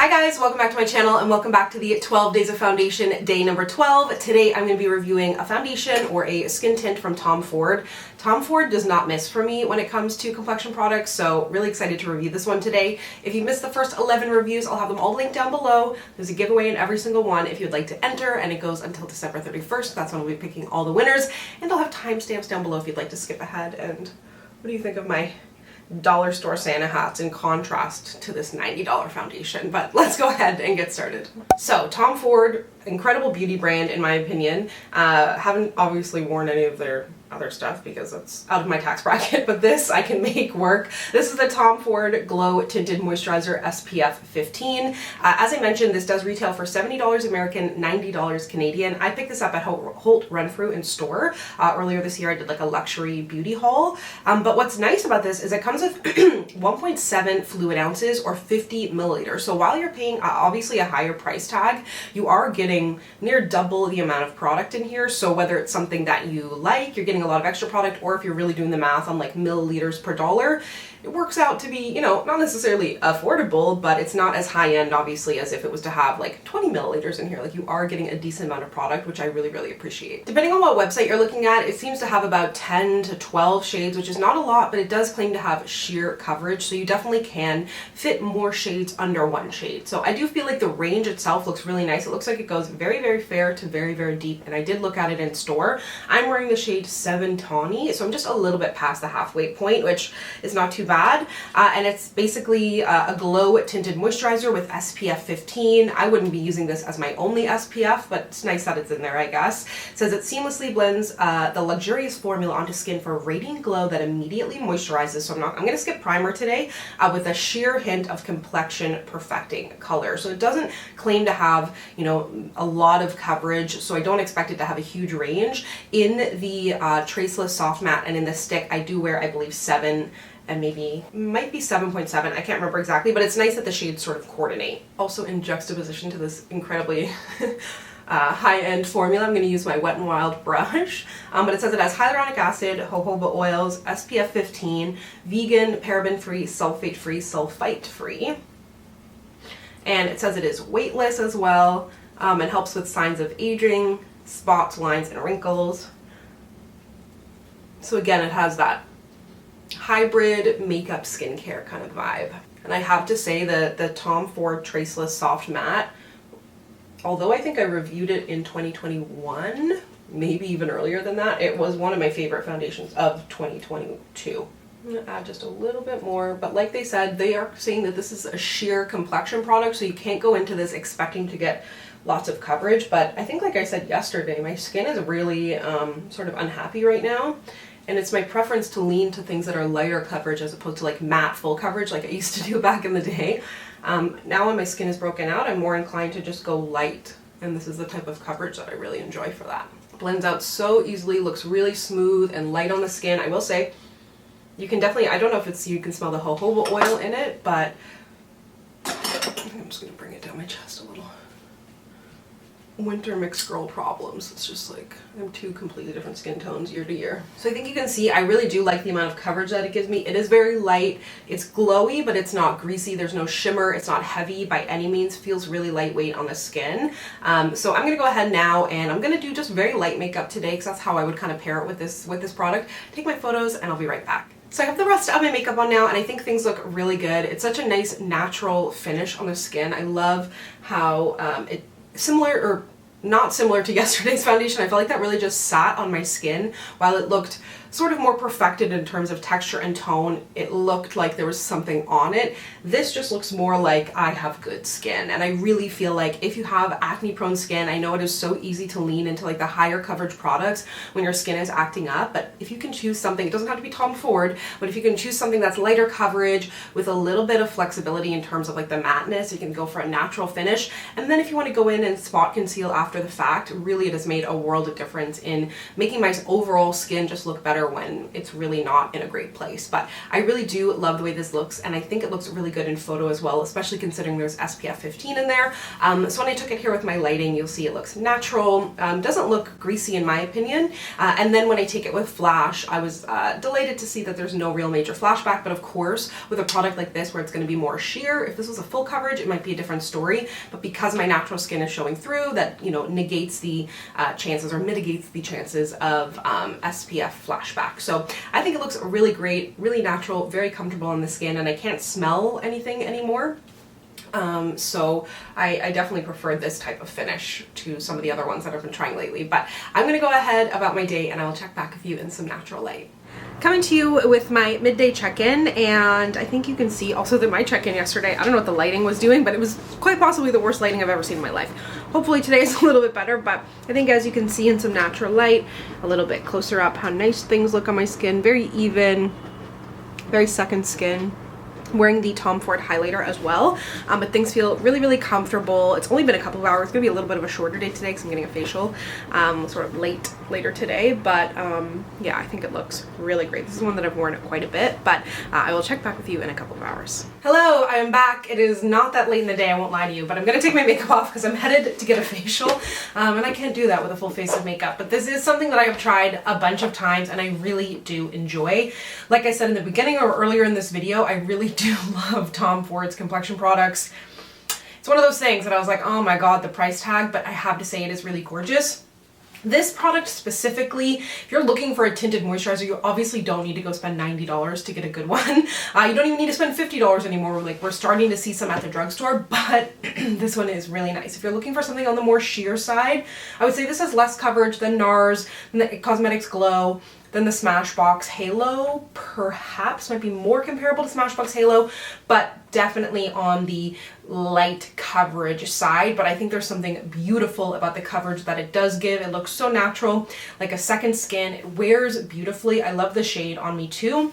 Hi guys, welcome back to my channel and welcome back to the 12 Days of Foundation day number 12. Today I'm going to be reviewing a foundation or a skin tint from Tom Ford. Tom Ford does not miss for me when it comes to complexion products, so really excited to review this one today. If you missed the first 11 reviews, I'll have them all linked down below. There's a giveaway in every single one if you'd like to enter, and it goes until December 31st. That's when we'll be picking all the winners, and I'll have timestamps down below if you'd like to skip ahead. And what do you think of my dollar store Santa hats in contrast to this $90 foundation? But let's go ahead and get started. So Tom Ford, incredible beauty brand in my opinion. Haven't obviously worn any of their other stuff because that's out of my tax bracket, but this I can make work. This is the Tom Ford Glow Tinted Moisturizer SPF 15. As I mentioned, this does retail for $70 American, $90 Canadian. I picked this up at Holt Renfrew in store. Earlier this year I did like a luxury beauty haul. But what's nice about this is it comes with 1.7 fluid ounces or 50 milliliters. So while you're paying obviously a higher price tag, you are getting near double the amount of product in here. So whether it's something that you like, you're getting a lot of extra product, or if you're really doing the math on like milliliters per dollar, it works out to be, you know, not necessarily affordable, but it's not as high end obviously as if it was to have like 20 milliliters in here. Like you are getting a decent amount of product, which I really appreciate. Depending on what website you're looking at, it seems to have about 10 to 12 shades, which is not a lot, but it does claim to have sheer coverage, so you definitely can fit more shades under one shade. So I do feel like the range itself looks really nice. It looks like it goes very fair to very deep, and I did look at it in store. I'm wearing the shade 7 Tawny, so I'm just a little bit past the halfway point, which is not too bad. And it's basically a glow tinted moisturizer with SPF 15. I wouldn't be using this as my only SPF, but it's nice that it's in there, I guess. It says it seamlessly blends the luxurious formula onto skin for a radiant glow that immediately moisturizes. So I'm going to skip primer today with a sheer hint of complexion perfecting color. So it doesn't claim to have, you know, a lot of coverage, so I don't expect it to have a huge range. In the Traceless Soft Matte and in the stick, I do wear, I believe, 7 and maybe might be 7.7, I can't remember exactly, but it's nice that the shades sort of coordinate. Also in juxtaposition to this incredibly high-end formula, I'm going to use my Wet n Wild brush, but it says it has hyaluronic acid, jojoba oils, SPF 15, vegan, paraben-free, sulfate-free, sulfite-free, and it says it is weightless as well. It helps with signs of aging, spots, lines, and wrinkles. So again, it has that hybrid makeup skincare kind of vibe. And I have to say that the Tom Ford Traceless Soft Matte, although I think I reviewed it in 2021, maybe even earlier than that, it was one of my favorite foundations of 2022. I'm going to add just a little bit more, but like they said, they are saying that this is a sheer complexion product, so you can't go into this expecting to get lots of coverage. But I think, like I said yesterday, my skin is really sort of unhappy right now. And it's my preference to lean to things that are lighter coverage as opposed to like matte full coverage like I used to do back in the day. Now when my skin is broken out, I'm more inclined to just go light. And this is the type of coverage that I really enjoy for that. Blends out so easily, looks really smooth and light on the skin. I will say, you can definitely, I don't know if it's, you can smell the jojoba oil in it, but I'm just going to bring it down my chest a little. Winter mixed girl problems. It's just like I'm two completely different skin tones year to year. So I think you can see I really do like the amount of coverage that it gives me. It is very light. It's glowy, but it's not greasy. There's no shimmer. It's not heavy by any means. Feels really lightweight on the skin. So I'm gonna go ahead now and I'm gonna do just very light makeup today because that's how I would kind of pair it with this product. Take my photos and I'll be right back. So I have the rest of my makeup on now and I think things look really good. It's such a nice natural finish on the skin. I love how it similar or not similar to yesterday's foundation. I felt like that really just sat on my skin while it looked sort of more perfected in terms of texture and tone. It looked like there was something on it. This just looks more like I have good skin, and I really feel like if you have acne prone skin, I know it is so easy to lean into like the higher coverage products when your skin is acting up, but if you can choose something, it doesn't have to be Tom Ford, but if you can choose something that's lighter coverage with a little bit of flexibility in terms of like the matteness, you can go for a natural finish. And then if you want to go in and spot conceal after the fact, really it has made a world of difference in making my overall skin just look better better when it's really not in a great place. But I really do love the way this looks, and I think it looks really good in photo as well, especially considering there's SPF 15 in there. So when I took it here with my lighting, you'll see it looks natural, doesn't look greasy in my opinion. And then when I take it with flash, I was delighted to see that there's no real major flashback, but of course with a product like this where it's going to be more sheer, if this was a full coverage it might be a different story, but because my natural skin is showing through, that, you know, negates the chances or mitigates the chances of SPF flashback. So I think it looks really great, really natural, very comfortable on the skin, and I can't smell anything anymore. So I definitely prefer this type of finish to some of the other ones that I've been trying lately. But I'm going to go ahead about my day and I will check back with you in some natural light. Coming to you with my midday check-in, and I think you can see also that my check-in yesterday, I don't know what the lighting was doing, but it was quite possibly the worst lighting I've ever seen in my life. Hopefully today is a little bit better, but I think as you can see in some natural light, a little bit closer up, how nice things look on my skin, very even, very second skin. Wearing the Tom Ford highlighter as well, but things feel really, really comfortable. It's only been a couple of hours. It's gonna be a little bit of a shorter day today because I'm getting a facial sort of later today, but yeah, I think it looks really great. This is one that I've worn quite a bit, but I will check back with you in a couple of hours. Hello, I am back. It is not that late in the day, I won't lie to you, but I'm gonna take my makeup off because I'm headed to get a facial, and I can't do that with a full face of makeup, but this is something that I have tried a bunch of times and I really do enjoy. Like I said in the beginning or earlier in this video, I really do love Tom Ford's complexion products. It's one of those things that I was like, oh my god, the price tag, but I have to say it is really gorgeous. This product specifically, if you're looking for a tinted moisturizer, you obviously don't need to go spend $90 to get a good one. You don't even need to spend $50 anymore. We're starting to see some at the drugstore, but this one is really nice. If you're looking for something on the more sheer side, I would say this has less coverage than NARS, than the Cosmetics Glow, than the Smashbox Halo. Perhaps might be more comparable to Smashbox Halo, but definitely on the light coverage side. But I think there's something beautiful about the coverage that it does give. It looks so natural, like a second skin. It wears beautifully. I love the shade on me too.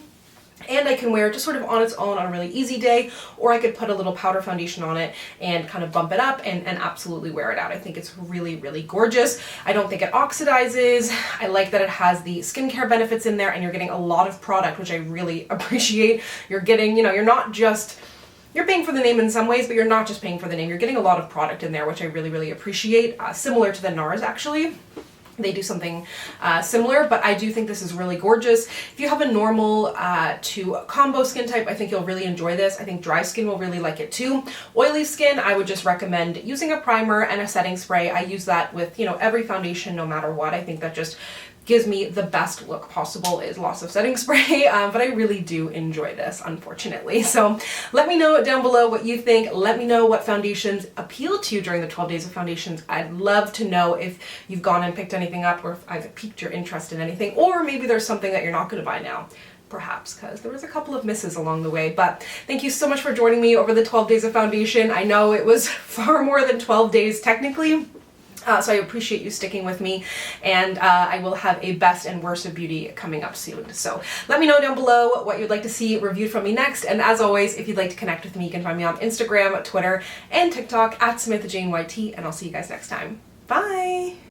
And I can wear it just sort of on its own on a really easy day, or I could put a little powder foundation on it and kind of bump it up and absolutely wear it out. I think it's really, really gorgeous. I don't think it oxidizes. I like that it has the skincare benefits in there and you're getting a lot of product, which I really appreciate. You're getting, you know, you're paying for the name in some ways, but you're not just paying for the name. You're getting a lot of product in there, which I really, really appreciate. Similar to the NARS actually. They do something similar, but I do think this is really gorgeous. If you have a normal to combo skin type, I think you'll really enjoy this. I think dry skin will really like it too. Oily skin, I would just recommend using a primer and a setting spray. I use that with, you know, every foundation no matter what. I think that just gives me the best look possible is lots of setting spray, but I really do enjoy this, unfortunately. So let me know down below what you think. Let me know what foundations appeal to you during the 12 days of foundations. I'd love to know if you've gone and picked anything up, or if I've piqued your interest in anything, or maybe there's something that you're not going to buy now. Perhaps, because there was a couple of misses along the way. But thank you so much for joining me over the 12 days of foundation. I know it was far more than 12 days technically. So I appreciate you sticking with me, and I will have a best and worst of beauty coming up soon. So let me know down below what you'd like to see reviewed from me next, and as always, if you'd like to connect with me, you can find me on Instagram, Twitter, and TikTok at SamanthaJaneYT, and I'll see you guys next time. Bye!